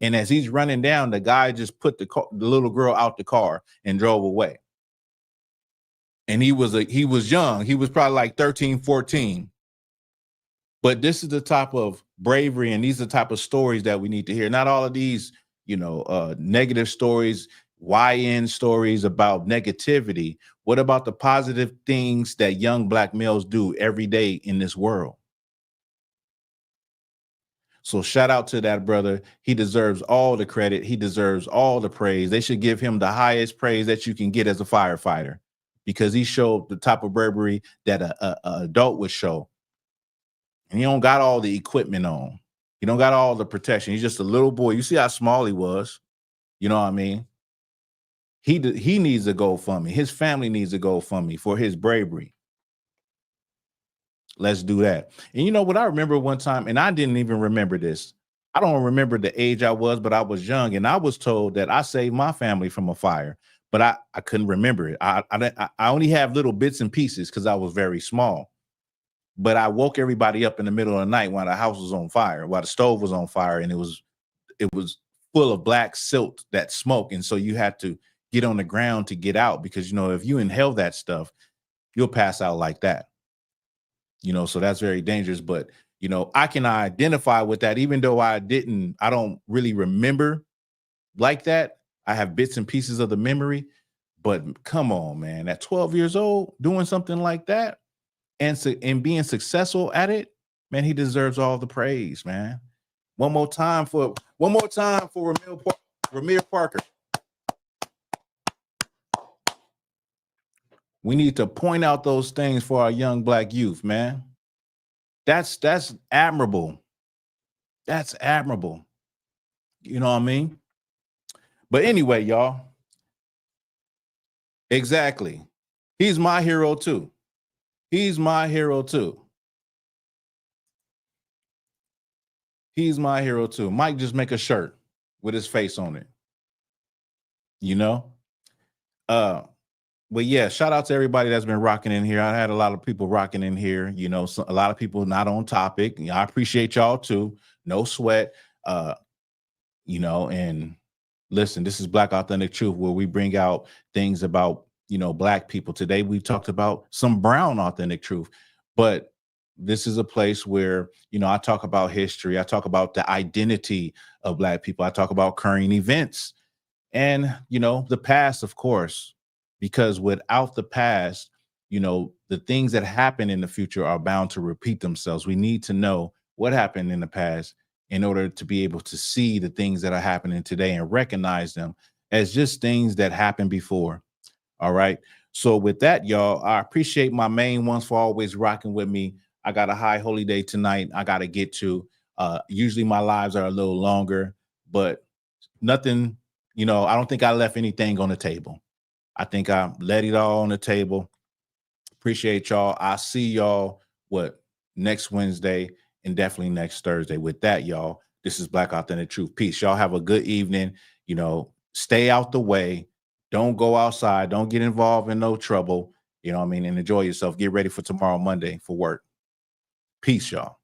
And as he's running down, the guy just put the little girl out the car and drove away. And he was young. He was probably like 13, 14. But this is the type of bravery and these are the type of stories that we need to hear. Not all of these, negative stories, YN stories about negativity. What about the positive things that young Black males do every day in this world? So shout out to that brother. He deserves all the credit. He deserves all the praise. They should give him the highest praise that you can get as a firefighter, because he showed the type of bravery that an adult would show. And he don't got all the equipment on. He don't got all the protection. He's just a little boy. You see how small he was. You know what I mean? He needs a GoFundMe. His family needs a GoFundMe for his bravery. Let's do that. And you know what? I remember one time, and I didn't even remember this. I don't remember the age I was, but I was young, and I was told that I saved my family from a fire, but I couldn't remember it. I only have little bits and pieces because I was very small. But I woke everybody up in the middle of the night while the house was on fire, while the stove was on fire, and it was full of black silt, that smoke. And so you had to get on the ground to get out, because if you inhale that stuff, you'll pass out like that. So that's very dangerous. But, I can identify with that, even though I don't really remember like that. I have bits and pieces of the memory, but come on, man, at 12 years old, doing something like that and being successful at it, man, he deserves all the praise, man. One more time for Ramir Parker. We need to point out those things for our young Black youth, man. That's admirable. That's admirable. You know what I mean? But anyway, y'all. Exactly. He's my hero too. He's my hero too. He's my hero too. Might just make a shirt with his face on it. You know? But yeah, shout out to everybody that's been rocking in here. I had a lot of people rocking in here, you know, a lot of people not on topic. I appreciate y'all too. No sweat. You know, and listen, this is Black Authentic Truth, where we bring out things about, you know, Black people. Today we talked about some brown authentic truth, but this is a place where, you know, I talk about history. I talk about the identity of Black people. I talk about current events and, you know, the past, of course, because without the past, you know, the things that happen in the future are bound to repeat themselves. We need to know what happened in the past in order to be able to see the things that are happening today and recognize them as just things that happened before. All right. So with that, y'all, I appreciate my main ones for always rocking with me. I got a high holy day tonight I got to get to. Usually my lives are a little longer, but nothing, you know, I don't think I left anything on the table. I think I let it all on the table. Appreciate y'all. I'll see y'all next Wednesday and definitely next Thursday. With that, y'all, this is Black Authentic Truth. Peace. Y'all have a good evening. You know, stay out the way. Don't go outside. Don't get involved in no trouble. You know what I mean? And enjoy yourself. Get ready for tomorrow, Monday, for work. Peace, y'all.